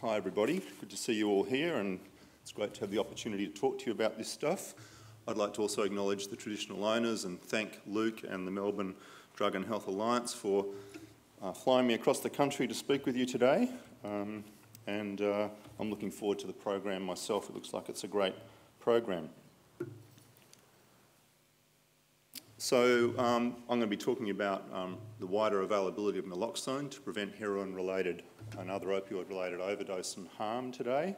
Hi everybody, good to see you all here, and it's great to have the opportunity to talk to you about this stuff. I'd like to also acknowledge the traditional owners and thank Luke and the Melbourne Drug and Health Alliance for flying me across the country to speak with you today. I'm looking forward to the program myself. It looks like it's a great program. So I'm going to be talking about the wider availability of naloxone to prevent heroin-related and other opioid-related overdose and harm today.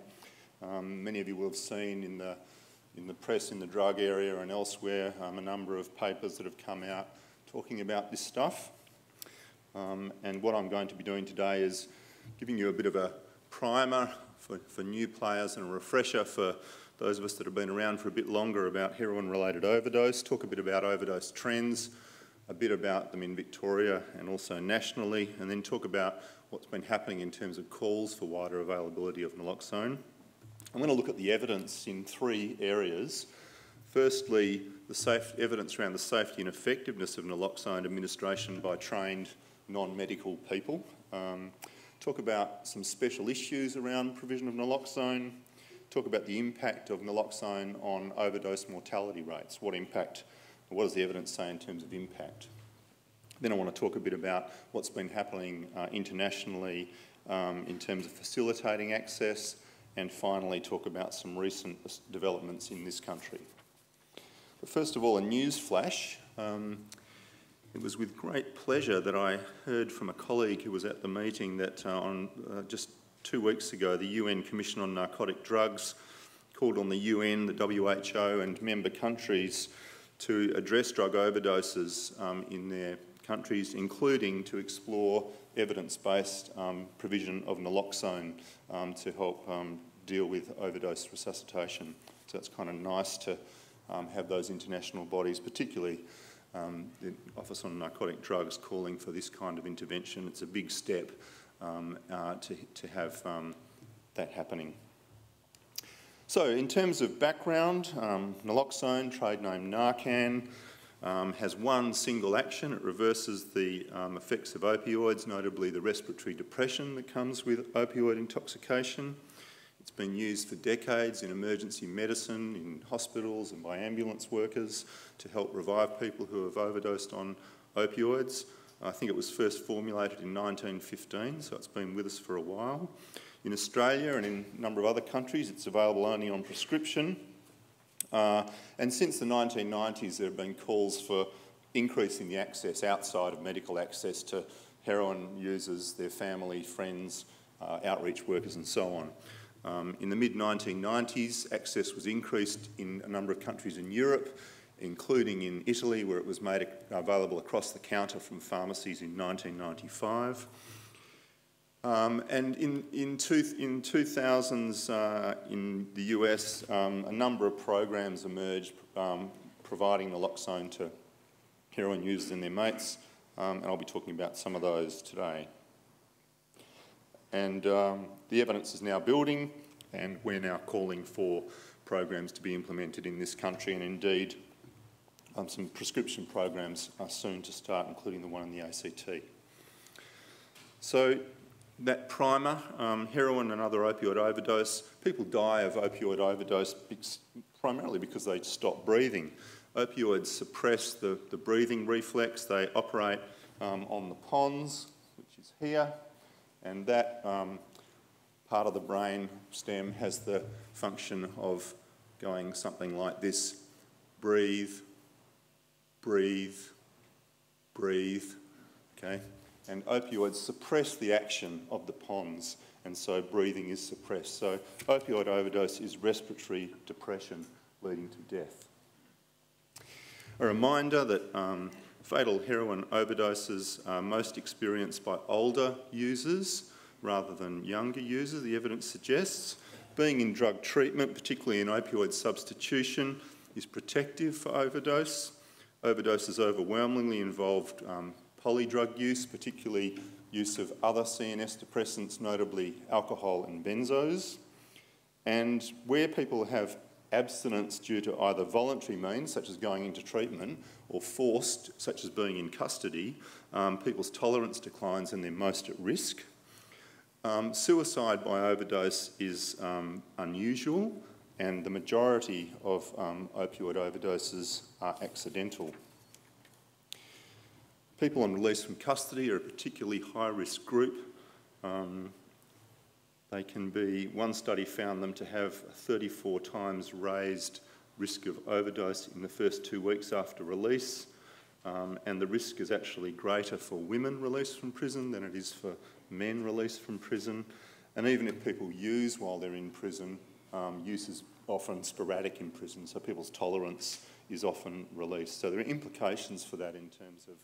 Many of you will have seen in the press, in the drug area and elsewhere, a number of papers that have come out talking about this stuff. And what I'm going to be doing today is giving you a bit of a primer for new players and a refresher for those of us that have been around for a bit longer about heroin-related overdose, talk a bit about overdose trends, a bit about them in Victoria and also nationally, and then talk about what's been happening in terms of calls for wider availability of naloxone. I'm going to look at the evidence in three areas. Firstly, the evidence around the safety and effectiveness of naloxone administration by trained non-medical people. Talk about some special issues around provision of naloxone. Talk about the impact of naloxone on overdose mortality rates. What does the evidence say in terms of impact? Then I want to talk a bit about what's been happening internationally in terms of facilitating access, and finally talk about some recent developments in this country. But first of all, a news flash. It was with great pleasure that I heard from a colleague who was at the meeting that just 2 weeks ago, the UN Commission on Narcotic Drugs called on the UN, the WHO and member countries to address drug overdoses in their countries, including to explore evidence-based provision of naloxone to help deal with overdose resuscitation. So it's kind of nice to have those international bodies, particularly the Office on Narcotic Drugs, calling for this kind of intervention. It's a big step to have that happening. So in terms of background, naloxone, trade name Narcan, has one single action. It reverses the effects of opioids, notably the respiratory depression that comes with opioid intoxication. It's been used for decades in emergency medicine, in hospitals and by ambulance workers to help revive people who have overdosed on opioids. I think it was first formulated in 1915, so it's been with us for a while. In Australia and in a number of other countries, it's available only on prescription. And since the 1990s, there have been calls for increasing the access outside of medical access to heroin users, their family, friends, outreach workers and so on. In the mid-1990s, access was increased in a number of countries in Europe, including in Italy, where it was made available across the counter from pharmacies in 1995. And in 2000s in the US, a number of programs emerged providing naloxone to heroin users and their mates, and I'll be talking about some of those today. And the evidence is now building, and we're now calling for programs to be implemented in this country, and indeed some prescription programs are soon to start, including the one in the ACT. So that primer, heroin and other opioid overdose, people die of opioid overdose primarily because they stop breathing. Opioids suppress the breathing reflex. They operate on the pons, which is here, and that part of the brain stem has the function of going something like this: breathe, breathe, breathe, okay? And opioids suppress the action of the pons, and so breathing is suppressed. So opioid overdose is respiratory depression leading to death. A reminder that fatal heroin overdoses are most experienced by older users rather than younger users, the evidence suggests. Being in drug treatment, particularly in opioid substitution, is protective for overdose. Overdoses overwhelmingly involved polydrug use, particularly use of other CNS depressants, notably alcohol and benzos. And where people have abstinence due to either voluntary means, such as going into treatment, or forced, such as being in custody, people's tolerance declines and they're most at risk. Suicide by overdose is unusual, and the majority of opioid overdoses are accidental. People on release from custody are a particularly high-risk group. They can be, one study found them to have a 34 times raised risk of overdose in the first 2 weeks after release, and the risk is actually greater for women released from prison than it is for men released from prison. And even if people use while they're in prison, use is often sporadic in prison, so people's tolerance is often released. So there are implications for that in terms of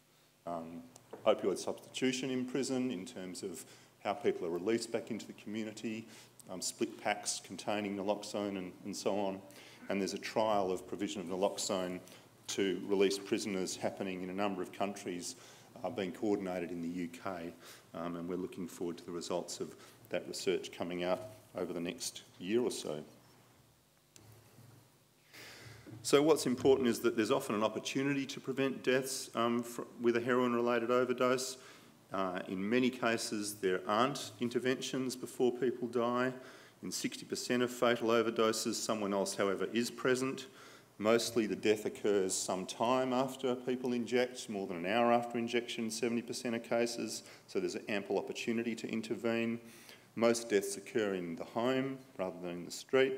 opioid substitution in prison, in terms of how people are released back into the community, split packs containing naloxone and so on. And there's a trial of provision of naloxone to release prisoners happening in a number of countries, being coordinated in the UK, and we're looking forward to the results of that research coming out over the next year or so. So what's important is that there's often an opportunity to prevent deaths with a heroin-related overdose. In many cases, there aren't interventions before people die. In 60% of fatal overdoses, someone else, however, is present. Mostly the death occurs some time after people inject, more than an hour after injection in 70% of cases, so there's an ample opportunity to intervene. Most deaths occur in the home rather than in the street,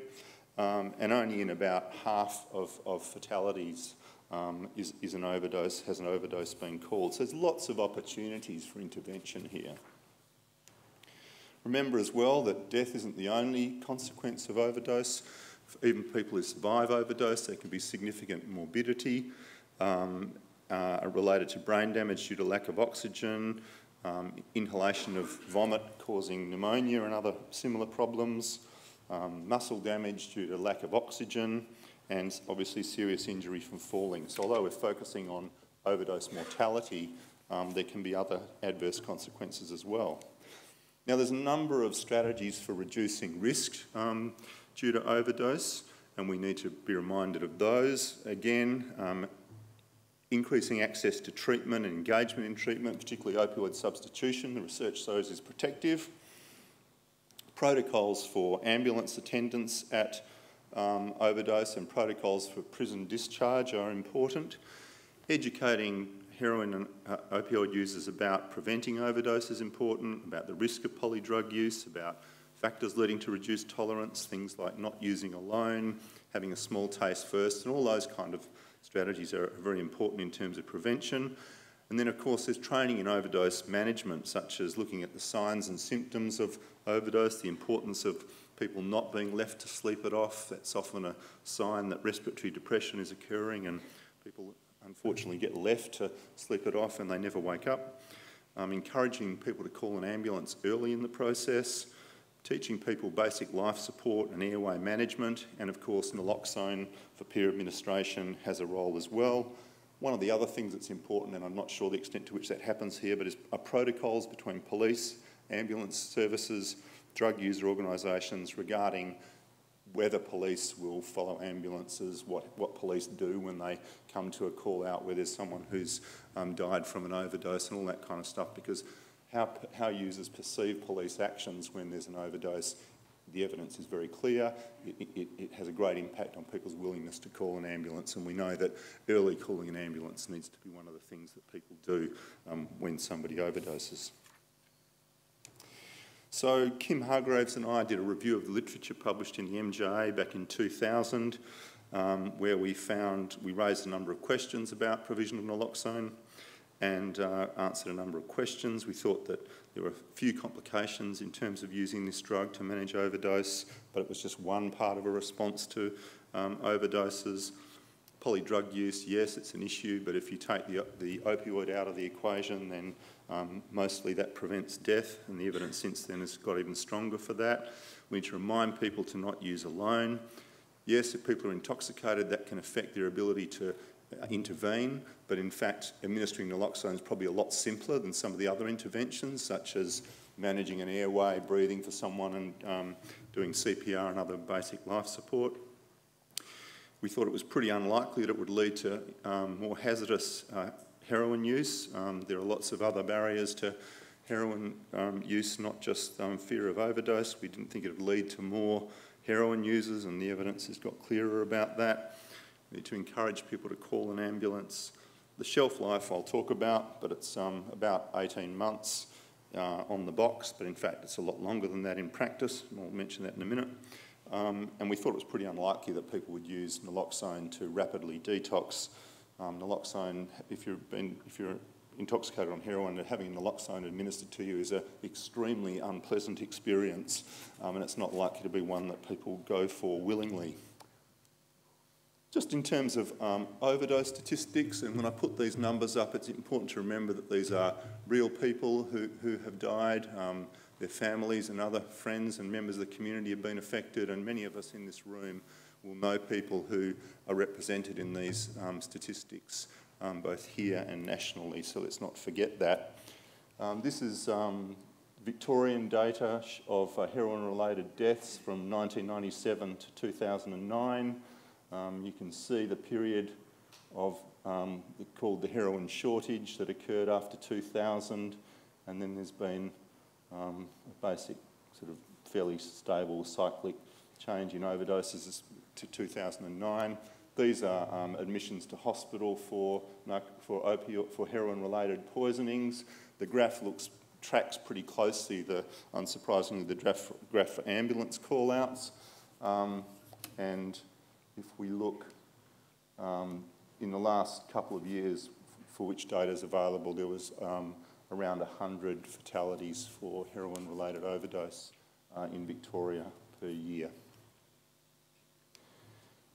and only in about half of fatalities has an overdose been called. So there's lots of opportunities for intervention here. Remember as well that death isn't the only consequence of overdose. For even people who survive overdose, there can be significant morbidity related to brain damage due to lack of oxygen, inhalation of vomit causing pneumonia and other similar problems, muscle damage due to lack of oxygen, and obviously serious injury from falling. So although we're focusing on overdose mortality, there can be other adverse consequences as well. Now there's a number of strategies for reducing risk due to overdose, and we need to be reminded of those. Again, increasing access to treatment and engagement in treatment, particularly opioid substitution, the research shows is protective. Protocols for ambulance attendance at overdose and protocols for prison discharge are important. Educating heroin and opioid users about preventing overdose is important, about the risk of polydrug use, about factors leading to reduced tolerance, things like not using alone, having a small taste first, and all those kind of strategies are very important in terms of prevention. And then, of course, there's training in overdose management, such as looking at the signs and symptoms of overdose, the importance of people not being left to sleep it off. That's often a sign that respiratory depression is occurring and people unfortunately get left to sleep it off and they never wake up. Encouraging people to call an ambulance early in the process, teaching people basic life support and airway management, and of course naloxone for peer administration has a role as well. One of the other things that's important, and I'm not sure the extent to which that happens here, but are protocols between police, ambulance services, drug user organisations regarding whether police will follow ambulances, what police do when they come to a call out where there's someone who's died from an overdose and all that kind of stuff, because how users perceive police actions when there's an overdose, the evidence is very clear. It has a great impact on people's willingness to call an ambulance, and we know that early calling an ambulance needs to be one of the things that people do when somebody overdoses. So Kim Hargraves and I did a review of the literature published in the MDHA back in 2000, where we raised a number of questions about provision of naloxone and answered a number of questions. We thought that there were a few complications in terms of using this drug to manage overdose, but it was just one part of a response to overdoses. Polydrug use, yes, it's an issue, but if you take the opioid out of the equation, then mostly that prevents death, and the evidence since then has got even stronger for that. We need to remind people to not use alone. Yes, if people are intoxicated, that can affect their ability to intervene, but in fact administering naloxone is probably a lot simpler than some of the other interventions, such as managing an airway, breathing for someone, and doing CPR and other basic life support. We thought it was pretty unlikely that it would lead to more hazardous heroin use. There are lots of other barriers to heroin use, not just fear of overdose. We didn't think it would lead to more heroin users, and the evidence has got clearer about that. We need to encourage people to call an ambulance. The shelf life I'll talk about, but it's about 18 months on the box, but in fact it's a lot longer than that in practice, and I'll mention that in a minute. And we thought it was pretty unlikely that people would use naloxone to rapidly detox. Naloxone, if you're intoxicated on heroin, having naloxone administered to you is an extremely unpleasant experience, and it's not likely to be one that people go for willingly. Just in terms of overdose statistics, and when I put these numbers up, it's important to remember that these are real people who have died. Their families and other friends and members of the community have been affected, and many of us in this room will know people who are represented in these statistics, both here and nationally, so let's not forget that. This is Victorian data of heroin-related deaths from 1997 to 2009. You can see the period of called the heroin shortage that occurred after 2000, and then there's been a basic sort of fairly stable cyclic change in overdoses to 2009. These are admissions to hospital for heroin-related poisonings. The graph tracks pretty closely, unsurprisingly, the graph for ambulance call-outs. And if we look in the last couple of years for which data is available, there was around 100 fatalities for heroin-related overdose in Victoria per year.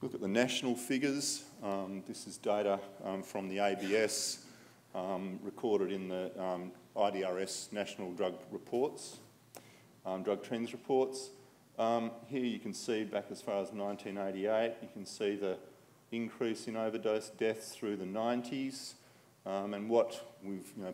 Look at the national figures. This is data from the ABS recorded in the IDRS National Drug Reports, Drug Trends Reports. Here you can see back as far as 1988, you can see the increase in overdose deaths through the 90s. And what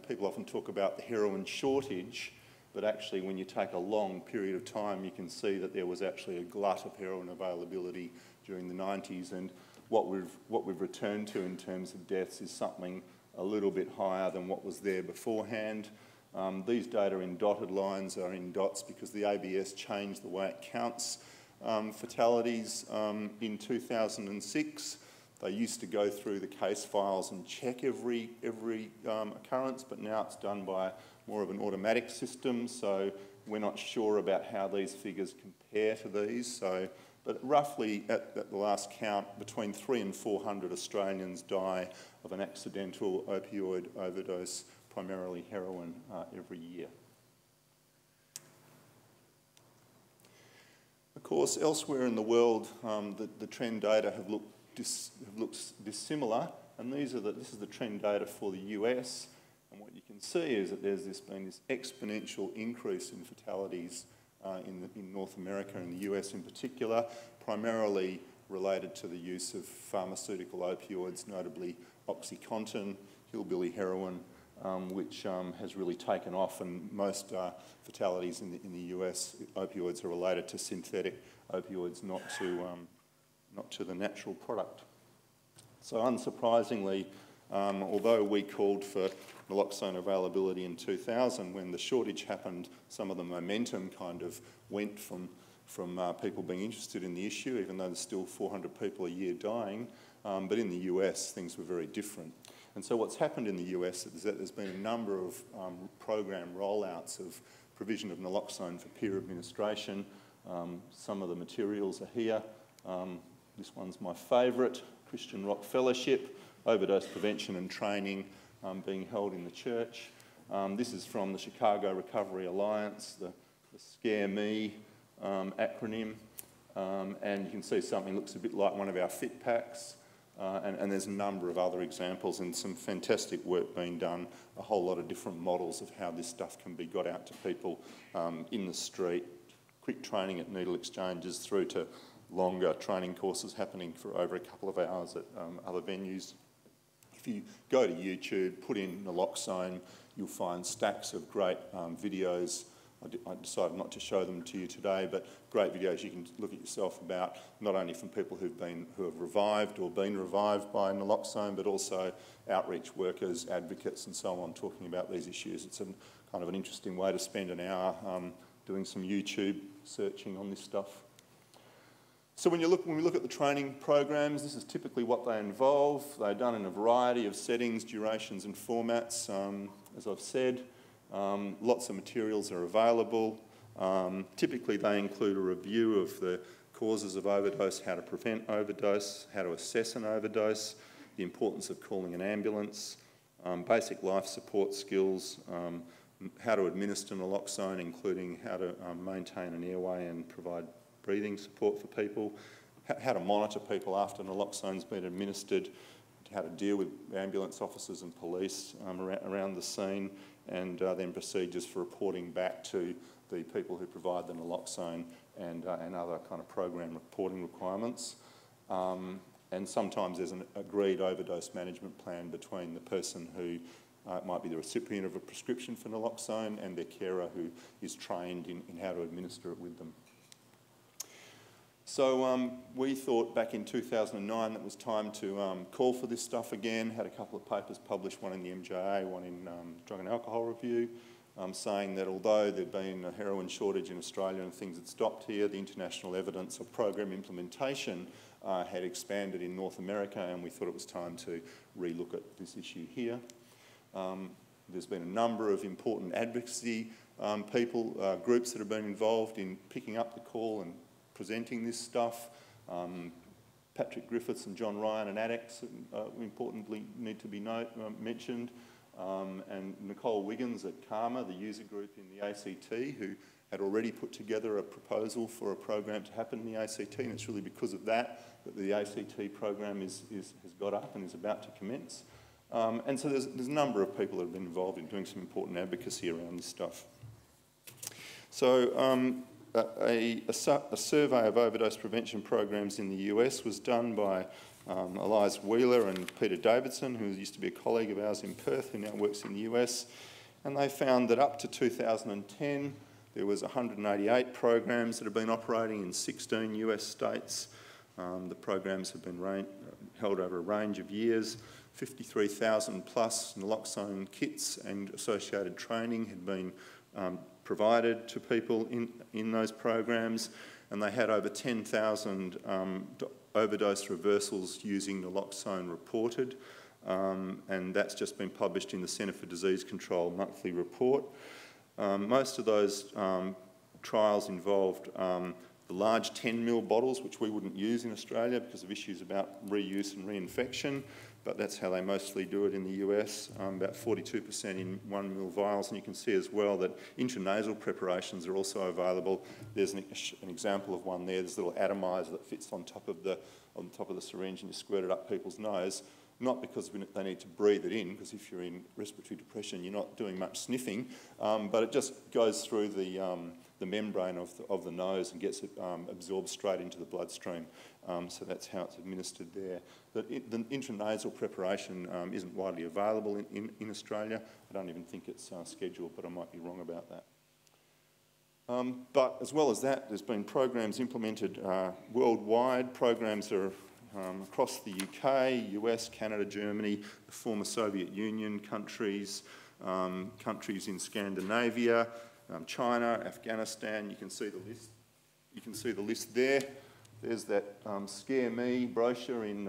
people often talk about the heroin shortage, but actually when you take a long period of time, you can see that there was actually a glut of heroin availability during the 90s, and what we've returned to in terms of deaths is something a little bit higher than what was there beforehand. These data in dotted lines are in dots because the ABS changed the way it counts fatalities in 2006. They used to go through the case files and check every occurrence, but now it's done by more of an automatic system, so we're not sure about how these figures compare to these. But roughly, at the last count, between 300 and 400 Australians die of an accidental opioid overdose, primarily heroin, every year. Of course, elsewhere in the world, the trend data have looked dissimilar, and this is the trend data for the US. And what you can see is that there's been this exponential increase in fatalities in North America and the US in particular, primarily related to the use of pharmaceutical opioids, notably OxyContin, hillbilly heroin, which has really taken off, and most fatalities in the US, opioids are related to synthetic opioids, not to the natural product. So unsurprisingly, although we called for naloxone availability in 2000, when the shortage happened, some of the momentum kind of went from people being interested in the issue, even though there's still 400 people a year dying. But in the US, things were very different. And so what's happened in the US is that there's been a number of program rollouts of provision of naloxone for peer administration. Some of the materials are here. This one's my favourite, Christian Rock Fellowship, overdose prevention and training being held in the church. This is from the Chicago Recovery Alliance, the Scare Me acronym. And you can see something looks a bit like one of our fit packs. And there's a number of other examples and some fantastic work being done, a whole lot of different models of how this stuff can be got out to people in the street, quick training at needle exchanges through to longer training courses happening for over a couple of hours at other venues. If you go to YouTube, put in naloxone, you'll find stacks of great videos I decided not to show them to you today, but great videos you can look at yourself about, not only from people who have revived or been revived by naloxone, but also outreach workers, advocates and so on talking about these issues. It's kind of an interesting way to spend an hour doing some YouTube searching on this stuff. So when we look at the training programs, this is typically what they involve. They're done in a variety of settings, durations and formats, as I've said. Lots of materials are available. Typically they include a review of the causes of overdose, how to prevent overdose, how to assess an overdose, the importance of calling an ambulance, basic life support skills, how to administer naloxone, including how to maintain an airway and provide breathing support for people, how to monitor people after naloxone's been administered, how to deal with ambulance officers and police around the scene, and then procedures for reporting back to the people who provide the naloxone and other kind of program reporting requirements. And sometimes there's an agreed overdose management plan between the person who might be the recipient of a prescription for naloxone and their carer who is trained in how to administer it with them. So we thought back in 2009 that it was time to call for this stuff again. Had a couple of papers published, one in the MDHA, one in Drug and Alcohol Review, saying that although there'd been a heroin shortage in Australia and things had stopped here, the international evidence of program implementation had expanded in North America, and we thought it was time to relook at this issue here. There's been a number of important advocacy groups that have been involved in picking up the call and presenting this stuff. Patrick Griffiths and John Ryan and ADDEX importantly need to be mentioned, and Nicole Wiggins at CARMA, the user group in the ACT, who had already put together a proposal for a program to happen in the ACT, and it's really because of that the ACT program has got up and is about to commence. And so there's a number of people that have been involved in doing some important advocacy around this stuff. So a survey of overdose prevention programs in the US was done by Elias Wheeler and Peter Davidson, who used to be a colleague of ours in Perth, who now works in the US. And they found that up to 2010, there was 188 programs that have been operating in 16 US states. The programs have been held over a range of years. 53,000 plus naloxone kits and associated training had been provided to people in those programs, and they had over 10,000 overdose reversals using naloxone reported, and that's just been published in the Centre for Disease Control monthly report. Most of those trials involved the large 10 ml bottles, which we wouldn't use in Australia because of issues about reuse and reinfection, but that's how they mostly do it in the US, about 42% in 1 ml vials. And you can see as well that intranasal preparations are also available. There's an example of one there. There's a little atomizer that fits on top of the syringe, and you squirt it up people's nose, not because they need to breathe it in, because if you're in respiratory depression, you're not doing much sniffing, but it just goes through the membrane of the nose and gets it absorbed straight into the bloodstream. So that's how it's administered there. The intranasal preparation isn't widely available in Australia. I don't even think it's scheduled, but I might be wrong about that. But as well as that, there's been programs implemented worldwide. Programs are across the UK, US, Canada, Germany, the former Soviet Union countries, countries in Scandinavia, China, Afghanistan. You can see the list. You can see the list there. There's that Scare Me brochure in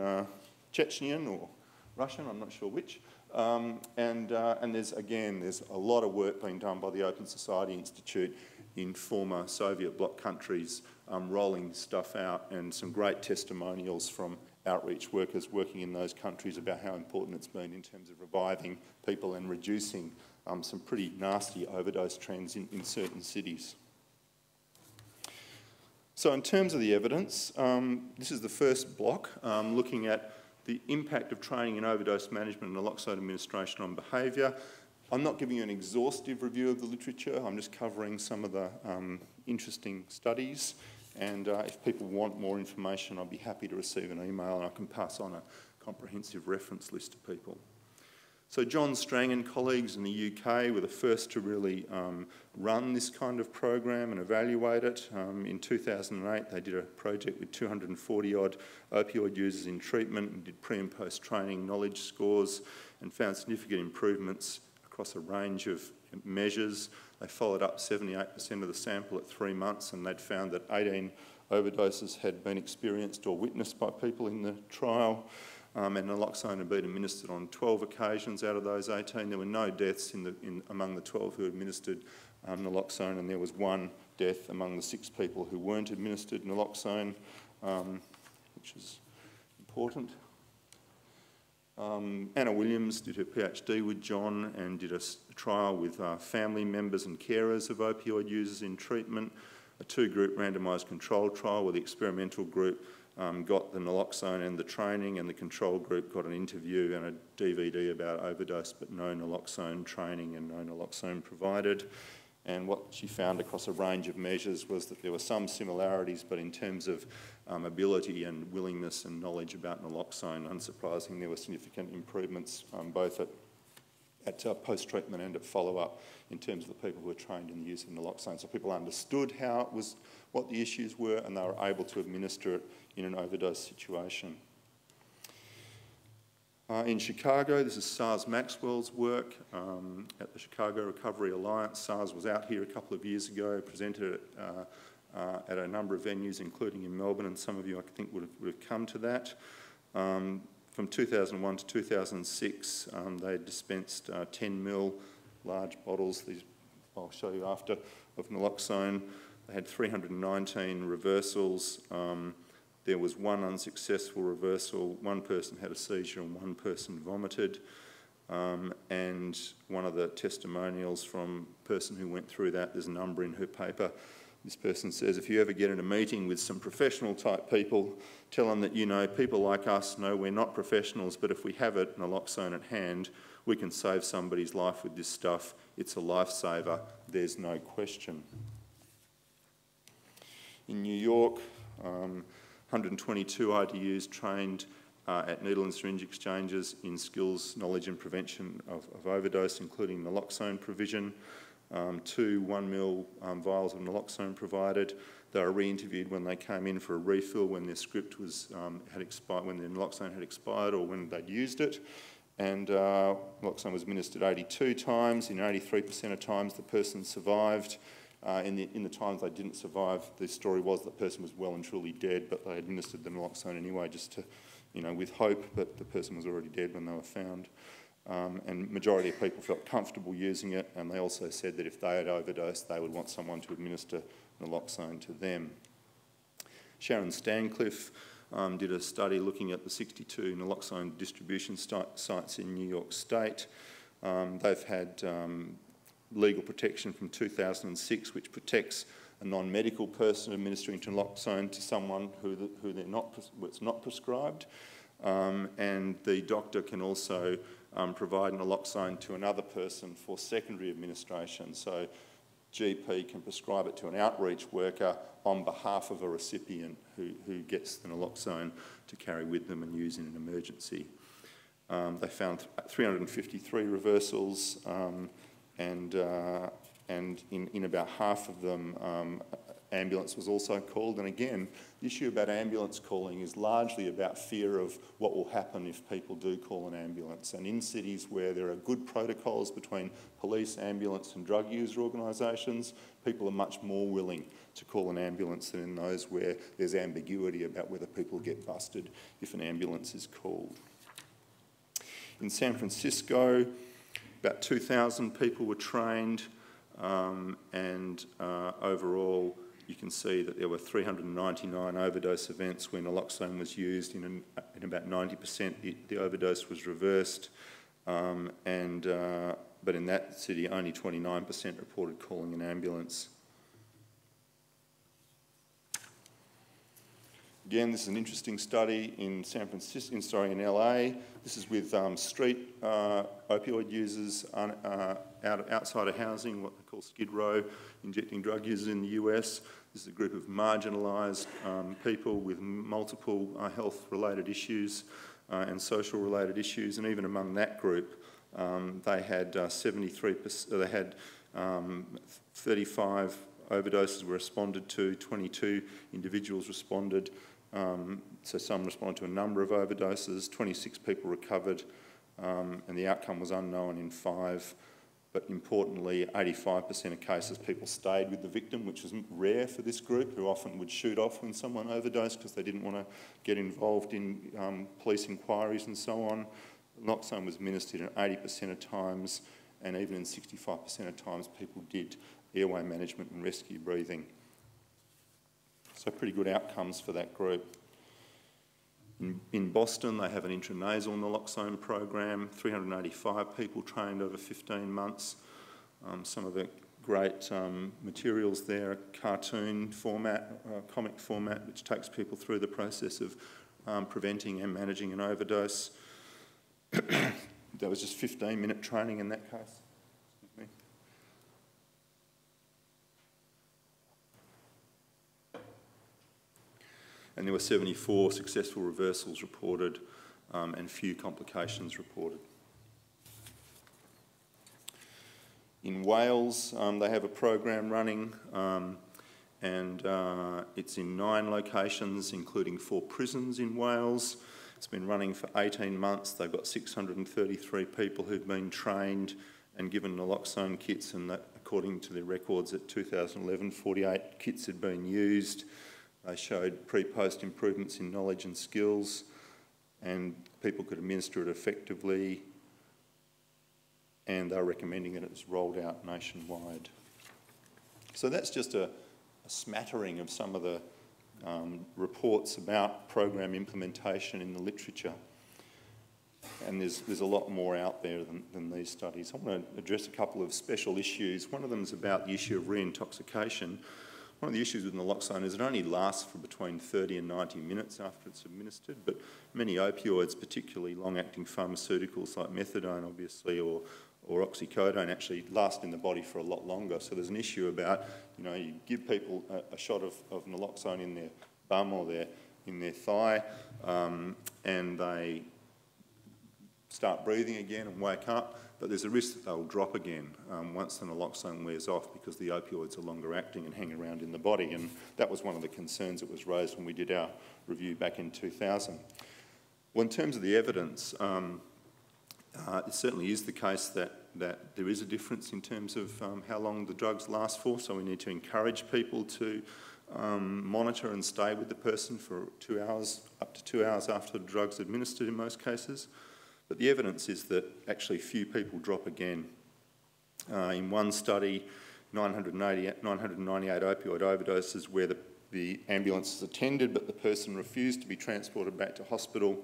Chechenian or Russian, I'm not sure which. And there's a lot of work being done by the Open Society Institute in former Soviet bloc countries, rolling stuff out, and some great testimonials from outreach workers working in those countries about how important it's been in terms of reviving people and reducing some pretty nasty overdose trends in certain cities. So in terms of the evidence, this is the first block, looking at the impact of training in overdose management and naloxone administration on behaviour. I'm not giving you an exhaustive review of the literature, I'm just covering some of the interesting studies, and if people want more information, I'll be happy to receive an email and I can pass on a comprehensive reference list to people. So John Strang and colleagues in the UK were the first to really run this kind of program and evaluate it. In 2008, they did a project with 240 odd opioid users in treatment and did pre and post training knowledge scores and found significant improvements across a range of measures. They followed up 78% of the sample at 3 months, and they'd found that 18 overdoses had been experienced or witnessed by people in the trial. And naloxone had been administered on 12 occasions out of those 18. There were no deaths among the 12 who administered naloxone, and there was 1 death among the 6 people who weren't administered naloxone, which is important. Anna Williams did her PhD with John and did a trial with family members and carers of opioid users in treatment, a 2-group randomised controlled trial where the experimental group got the naloxone and the training, and the control group got an interview and a DVD about overdose, but no naloxone training and no naloxone provided. And what she found across a range of measures was that there were some similarities, but in terms of ability and willingness and knowledge about naloxone, unsurprisingly, there were significant improvements both at post-treatment and at follow-up in terms of the people who were trained in the use of naloxone. So people understood what the issues were, and they were able to administer it in an overdose situation. In Chicago, this is Sars Maxwell's work at the Chicago Recovery Alliance. Sars was out here a couple of years ago, presented it at a number of venues, including in Melbourne, and some of you, I think, would have come to that. From 2001 to 2006, they dispensed 10 ml large bottles, these I'll show you after, of naloxone. They had 319 reversals. There was 1 unsuccessful reversal, 1 person had a seizure and 1 person vomited. And one of the testimonials from a person who went through that, there's a number in her paper. This person says, if you ever get in a meeting with some professional type people, tell them that, you know, people like us know we're not professionals, but if we have it, naloxone at hand, we can save somebody's life with this stuff. It's a lifesaver, there's no question. In New York, 122 IDUs trained at needle and syringe exchanges in skills, knowledge and prevention of overdose, including naloxone provision. 2 1 ml vials of naloxone provided. They were re-interviewed when they came in for a refill when their script was, had expired, when their naloxone had expired or when they'd used it. And naloxone was administered 82 times. In 83% of times, the person survived. In the times they didn't survive, the story was the person was well and truly dead, but they administered the naloxone anyway, just to, you know, with hope, but the person was already dead when they were found. And majority of people felt comfortable using it, and they also said that if they had overdosed, they would want someone to administer naloxone to them. Sharon Stancliffe did a study looking at the 62 naloxone distribution sites in New York State. They've had legal protection from 2006, which protects a non-medical person administering naloxone to someone it's not prescribed. And the doctor can also provide naloxone to another person for secondary administration. So GP can prescribe it to an outreach worker on behalf of a recipient who gets the naloxone to carry with them and use in an emergency. They found 353 reversals, and in about half of them, ambulance was also called. And again, the issue about ambulance calling is largely about fear of what will happen if people do call an ambulance. And in cities where there are good protocols between police, ambulance and drug user organisations, people are much more willing to call an ambulance than in those where there's ambiguity about whether people get busted if an ambulance is called. In San Francisco, about 2,000 people were trained, and overall you can see that there were 399 overdose events when naloxone was used. In about 90% the overdose was reversed, but in that city only 29% reported calling an ambulance. Again, this is an interesting study in in LA. This is with street opioid users outside of housing, what they call skid row, injecting drug users in the US. This is a group of marginalised people with multiple health-related issues and social-related issues, and even among that group, They had 73%. They had 35 overdoses were responded to. 22 individuals responded. So some responded to a number of overdoses. 26 people recovered, and the outcome was unknown in 5. But importantly, 85% of cases, people stayed with the victim, which is rare for this group, who often would shoot off when someone overdosed because they didn't want to get involved in police inquiries and so on. Naloxone was administered in 80% of times, and even in 65% of times, people did airway management and rescue breathing. So pretty good outcomes for that group. In Boston, they have an intranasal naloxone program, 385 people trained over 15 months. Some of the great materials there, a cartoon format, comic format, which takes people through the process of preventing and managing an overdose. There was just 15-minute training in that case. Excuse me. And there were 74 successful reversals reported and few complications reported. In Wales, they have a program running and it's in 9 locations, including 4 prisons in Wales. It's been running for 18 months. They've got 633 people who've been trained and given naloxone kits, and that, according to their records at 2011, 48 kits had been used. They showed pre-post improvements in knowledge and skills, and people could administer it effectively, and they're recommending that it's rolled out nationwide. So that's just a smattering of some of the reports about program implementation in the literature. And there's a lot more out there than these studies. I want to address a couple of special issues. One of them is about the issue of reintoxication. One of the issues with naloxone is it only lasts for between 30 and 90 minutes after it's administered, but many opioids, particularly long-acting pharmaceuticals like methadone, obviously, or oxycodone, actually last in the body for a lot longer. So there's an issue about, you know, you give people a shot of naloxone in their bum or in their thigh, and they start breathing again and wake up, but there's a risk that they'll drop again once the naloxone wears off because the opioids are longer acting and hang around in the body, and that was one of the concerns that was raised when we did our review back in 2000. Well, in terms of the evidence, it certainly is the case that there is a difference in terms of how long the drugs last for, so we need to encourage people to monitor and stay with the person for 2 hours, up to 2 hours after the drug's administered in most cases. But the evidence is that actually few people drop again. In one study, 998 opioid overdoses where the ambulance was attended but the person refused to be transported back to hospital.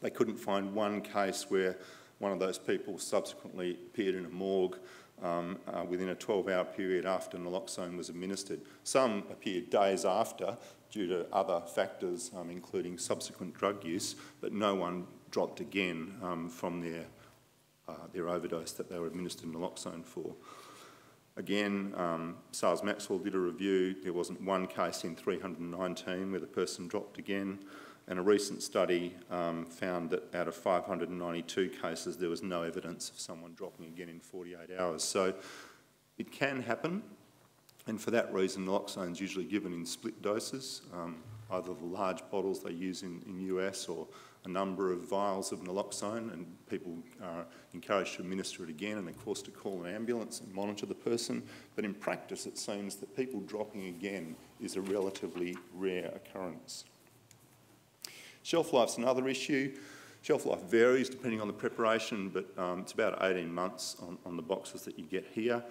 They couldn't find one case where one of those people subsequently appeared in a morgue within a 12-hour period after naloxone was administered. Some appeared days after due to other factors, including subsequent drug use, but no one dropped again from their overdose that they were administered naloxone for. Again, SARS Maxwell did a review. There wasn't one case in 319 where the person dropped again. And a recent study found that out of 592 cases, there was no evidence of someone dropping again in 48 hours. So it can happen, and for that reason, naloxone is usually given in split doses, either the large bottles they use in US or a number of vials of naloxone, and people are encouraged to administer it again and, of course, to call an ambulance and monitor the person. But in practice, it seems that people dropping again is a relatively rare occurrence. Shelf life's another issue. Shelf life varies depending on the preparation, but it's about 18 months on the boxes that you get here.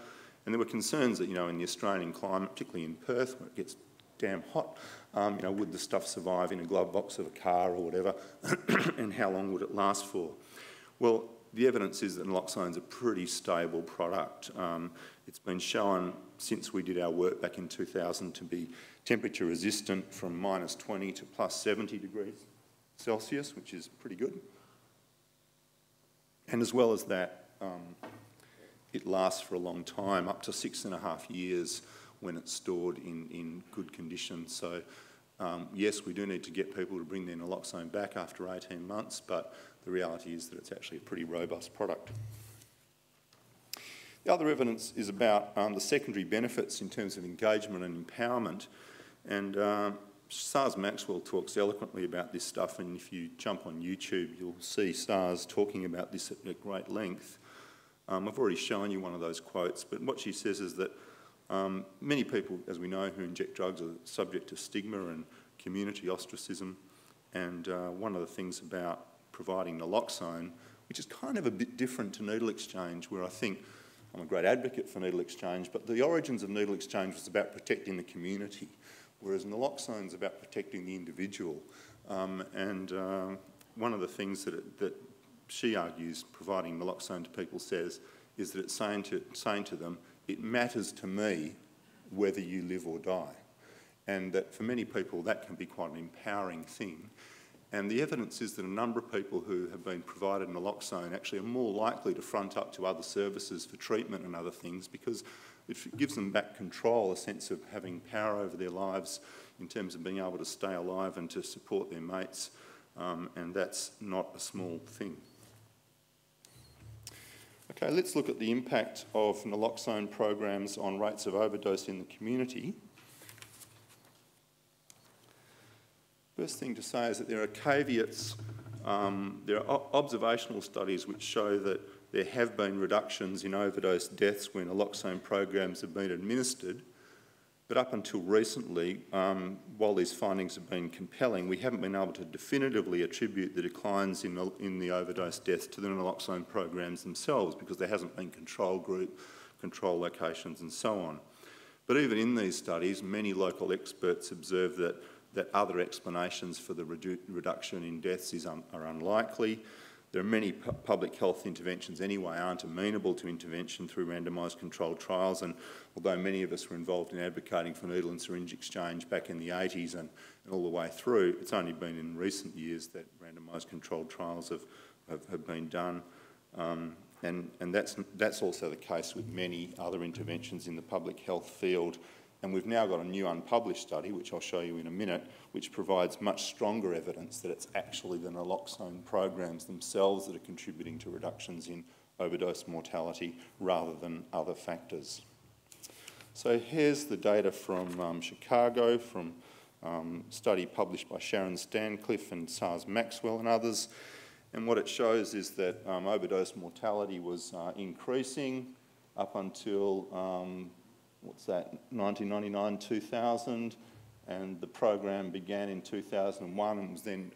And there were concerns that, you know, in the Australian climate, particularly in Perth, where it gets damn hot, you know, would the stuff survive in a glove box of a car or whatever, and how long would it last for? Well, the evidence is that naloxone is a pretty stable product. It's been shown since we did our work back in 2000 to be temperature resistant from -20 to +70 degrees Celsius, which is pretty good. And as well as that, it lasts for a long time, up to 6.5 years when it's stored in good condition. So yes, we do need to get people to bring their naloxone back after 18 months, but the reality is that it's actually a pretty robust product. The other evidence is about the secondary benefits in terms of engagement and empowerment, and Sars Maxwell talks eloquently about this stuff, and if you jump on YouTube you'll see Sars talking about this at great length. I've already shown you one of those quotes, but what she says is that many people, as we know, who inject drugs are subject to stigma and community ostracism, and one of the things about providing naloxone, which is kind of a bit different to needle exchange, where I think I'm a great advocate for needle exchange, but the origins of needle exchange was about protecting the community, whereas naloxone is about protecting the individual. One of the things that she argues providing naloxone to people says is that it's saying to them, it matters to me whether you live or die. And that for many people that can be quite an empowering thing. And the evidence is that a number of people who have been provided naloxone actually are more likely to front up to other services for treatment and other things because it gives them back control, a sense of having power over their lives in terms of being able to stay alive and to support their mates, and that's not a small thing. Okay, let's look at the impact of naloxone programs on rates of overdose in the community. First thing to say is that there are caveats. There are observational studies which show that there have been reductions in overdose deaths when naloxone programs have been administered, but up until recently, while these findings have been compelling, we haven't been able to definitively attribute the declines in the overdose deaths to the naloxone programs themselves because there hasn't been control group, control locations and so on. But even in these studies, many local experts observe that other explanations for the reduction in deaths are unlikely. There are many public health interventions anyway aren't amenable to intervention through randomised controlled trials, and although many of us were involved in advocating for needle and syringe exchange back in the 80s and all the way through, it's only been in recent years that randomised controlled trials have been done. And that's also the case with many other interventions in the public health field. And we've now got a new unpublished study, which I'll show you in a minute, which provides much stronger evidence that it's actually the naloxone programs themselves that are contributing to reductions in overdose mortality rather than other factors. So here's the data from Chicago, from a study published by Sharon Stancliffe and Sars Maxwell and others. And what it shows is that overdose mortality was increasing up until 1999, 2000, and the program began in 2001 and was then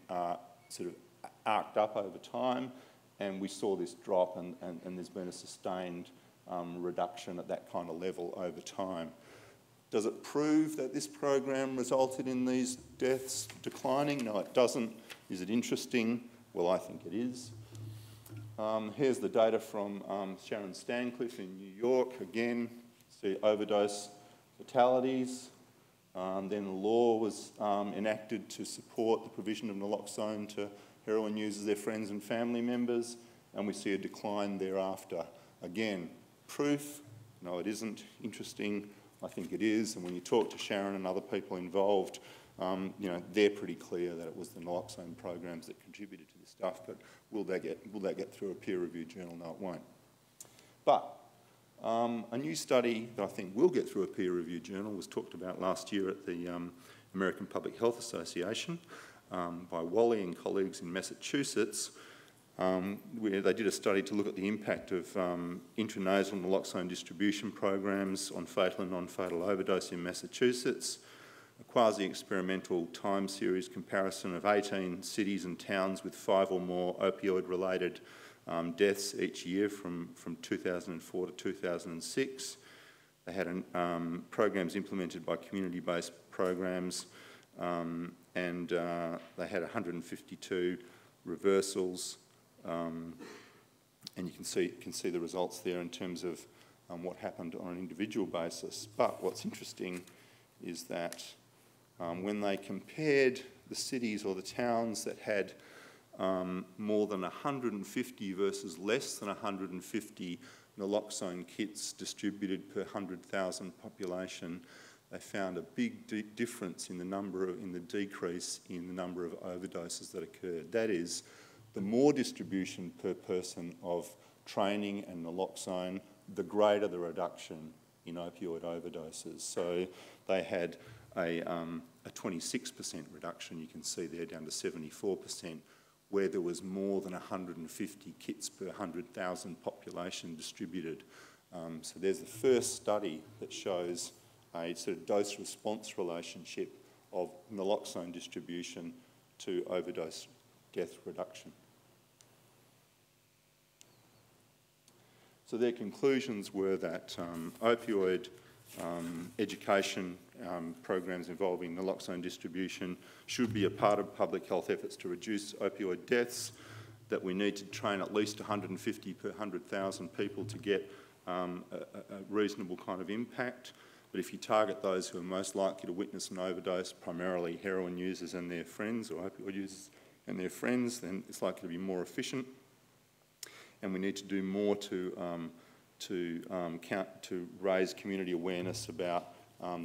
sort of arced up over time, and we saw this drop and there's been a sustained reduction at that kind of level over time. Does it prove that this program resulted in these deaths declining? No, it doesn't. Is it interesting? Well, I think it is. Here's the data from Sharon Stancliffe in New York. Again, see overdose fatalities. Then the law was enacted to support the provision of naloxone to heroin users, their friends and family members, and we see a decline thereafter. Again, proof? No, it isn't. Interesting? I think it is. And when you talk to Sharon and other people involved, you know, they're pretty clear that it was the naloxone programs that contributed to this stuff. But will that get through a peer-reviewed journal? No, it won't. But a new study that I think will get through a peer-reviewed journal was talked about last year at the American Public Health Association by Wally and colleagues in Massachusetts, where they did a study to look at the impact of intranasal naloxone distribution programs on fatal and non-fatal overdose in Massachusetts, a quasi-experimental time series comparison of 18 cities and towns with 5 or more opioid-related deaths each year from 2004 to 2006. They had programs implemented by community-based programs, and they had 152 reversals, and you can see the results there in terms of what happened on an individual basis. But what's interesting is that when they compared the cities or the towns that had more than 150 versus less than 150 naloxone kits distributed per 100,000 population, they found a big difference in the decrease in the number of overdoses that occurred. That is, the more distribution per person of training and naloxone, the greater the reduction in opioid overdoses. So they had a 26% reduction, you can see there, down to 74%, where there was more than 150 kits per 100,000 population distributed. So there's the first study that shows a sort of dose-response relationship of naloxone distribution to overdose death reduction. So their conclusions were that opioid education programs involving naloxone distribution should be a part of public health efforts to reduce opioid deaths, that we need to train at least 150 per 100,000 people to get a reasonable kind of impact. But if you target those who are most likely to witness an overdose, primarily heroin users and their friends, or opioid users and their friends, then it's likely to be more efficient. And we need to do more to raise community awareness about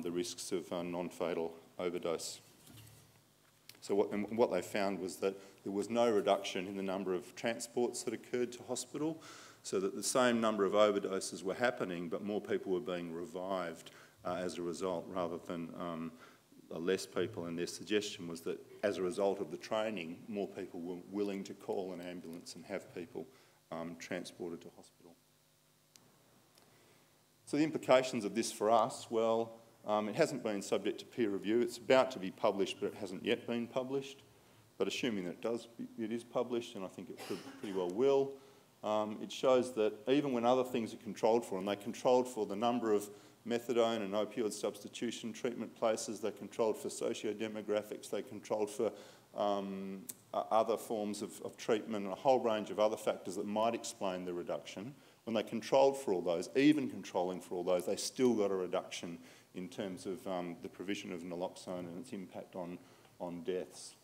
the risks of non-fatal overdose. So what they found was that there was no reduction in the number of transports that occurred to hospital, so that the same number of overdoses were happening, but more people were being revived as a result, rather than less people. And their suggestion was that as a result of the training, more people were willing to call an ambulance and have people transported to hospital. So the implications of this for us, well, it hasn't been subject to peer review. It's about to be published, but it hasn't yet been published. But assuming that it is published, and I think it pretty well will, it shows that even when other things are controlled for, and they controlled for the number of methadone and opioid substitution treatment places, they controlled for socio-demographics, they controlled for other forms of treatment and a whole range of other factors that might explain the reduction. When they controlled for all those, even controlling for all those, they still got a reduction in terms of the provision of naloxone and its impact on deaths.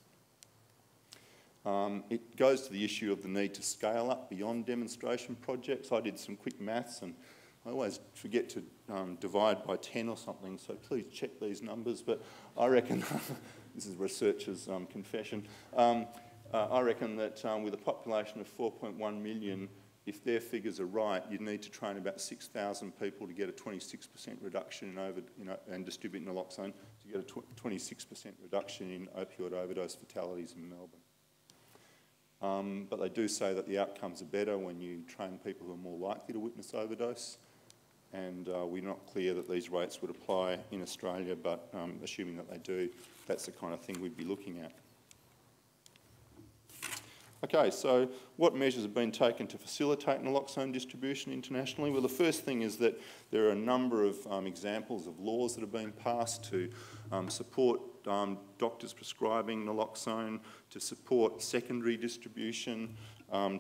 It goes to the issue of the need to scale up beyond demonstration projects. I did some quick maths, and I always forget to divide by 10 or something, so please check these numbers, but I reckon, this is researchers' confession, I reckon that with a population of 4.1 million, if their figures are right, you'd need to train about 6,000 people to get a 26% reduction and distribute naloxone to get a 26% reduction in opioid overdose fatalities in Melbourne. But they do say that the outcomes are better when you train people who are more likely to witness overdose, and we're not clear that these rates would apply in Australia, but assuming that they do, that's the kind of thing we'd be looking at. Okay, so what measures have been taken to facilitate naloxone distribution internationally? Well, the first thing is that there are a number of examples of laws that have been passed to support doctors prescribing naloxone, to support secondary distribution,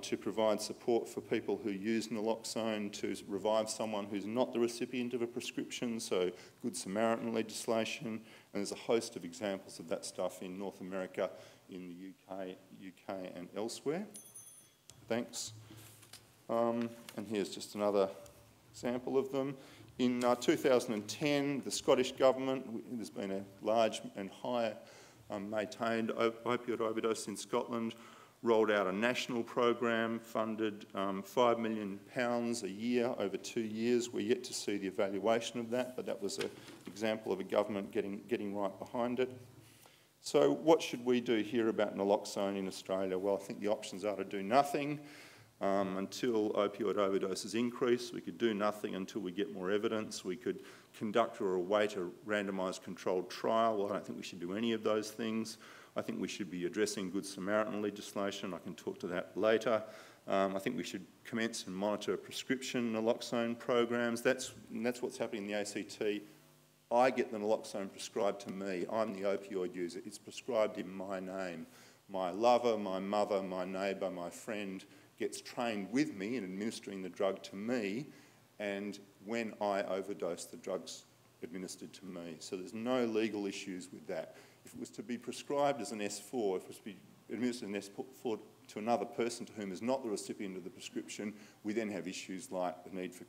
to provide support for people who use naloxone, to revive someone who's not the recipient of a prescription, so Good Samaritan legislation, and there's a host of examples of that stuff in North America, in the UK and elsewhere. Thanks. And here's just another example of them. In 2010, the Scottish Government, there's been a large and high maintained opioid overdose in Scotland, rolled out a national program, funded £5 million a year over 2 years. We're yet to see the evaluation of that, but that was an example of a government getting right behind it. So what should we do here about naloxone in Australia? Well, I think the options are to do nothing until opioid overdoses increase. We could do nothing until we get more evidence. We could conduct or await a randomised controlled trial. Well, I don't think we should do any of those things. I think we should be addressing Good Samaritan legislation. I can talk to that later. I think we should commence and monitor prescription naloxone programs. That's what's happening in the ACT. I get the naloxone prescribed to me. I'm the opioid user. It's prescribed in my name. My lover, my mother, my neighbour, my friend gets trained with me in administering the drug to me, and when I overdose, the drug's administered to me. So there's no legal issues with that. If it was to be prescribed as an S4, if it was to be administered as an S4 to another person to whom is not the recipient of the prescription, we then have issues like the need for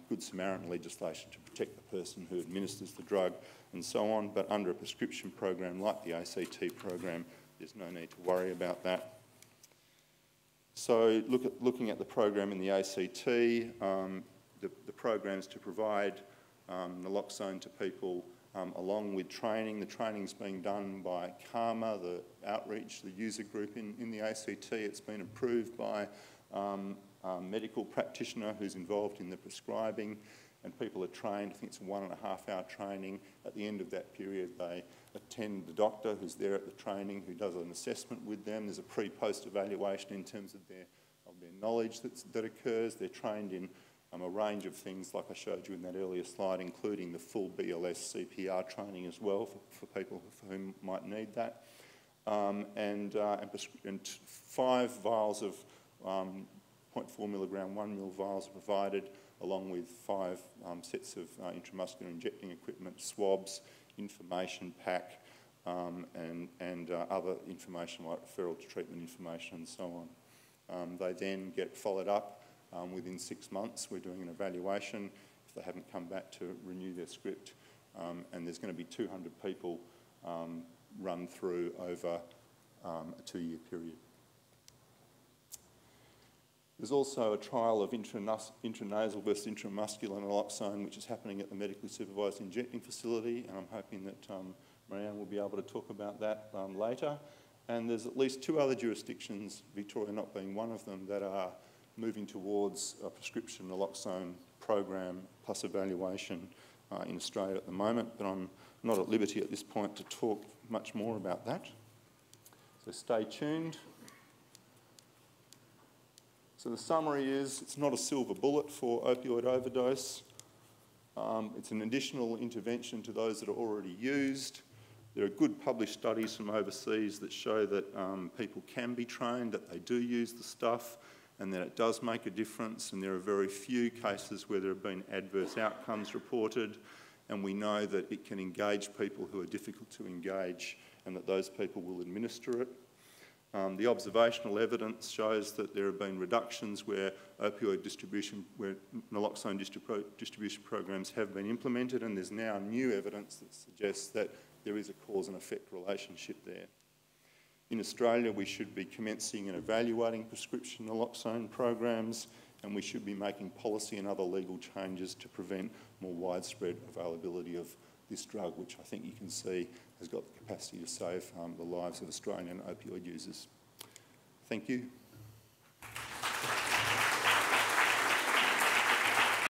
Good Samaritan legislation to protect the person who administers the drug and so on, but under a prescription program like the ACT program, there's no need to worry about that. So looking at the program in the ACT, the program's to provide naloxone to people along with training. The training's being done by CARMA, the outreach, the user group in the ACT. It's been approved by a medical practitioner who's involved in the prescribing, and people are trained. I think it's a 1.5 hour training. At the end of that period, they attend the doctor who's there at the training, who does an assessment with them. There's a pre-post evaluation in terms of their knowledge that occurs. They're trained in a range of things, like I showed you in that earlier slide, including the full BLS CPR training as well for people for whom might need that. And 5 vials of 0.4 milligram 1 mil vials are provided, along with 5 sets of intramuscular injecting equipment, swabs, information pack, and other information like referral to treatment information and so on. They then get followed up within 6 months. We're doing an evaluation if they haven't come back to renew their script, and there's going to be 200 people run through over a 2-year period. There's also a trial of intranasal versus intramuscular naloxone, which is happening at the medically supervised injecting facility, and I'm hoping that Marianne will be able to talk about that later. And there's at least 2 other jurisdictions, Victoria not being one of them, that are moving towards a prescription naloxone program plus evaluation in Australia at the moment, but I'm not at liberty at this point to talk much more about that. So stay tuned. So the summary is, it's not a silver bullet for opioid overdose. It's an additional intervention to those that are already used. There are good published studies from overseas that show that people can be trained, that they do use the stuff, and that it does make a difference, and there are very few cases where there have been adverse outcomes reported, and we know that it can engage people who are difficult to engage, and that those people will administer it. The observational evidence shows that there have been reductions where opioid distribution, where naloxone distribution programs have been implemented, and there's now new evidence that suggests that there is a cause and effect relationship there. In Australia, we should be commencing and evaluating prescription naloxone programs, and we should be making policy and other legal changes to prevent more widespread availability of this drug, which I think you can see has got the capacity to save the lives of Australian opioid users. Thank you.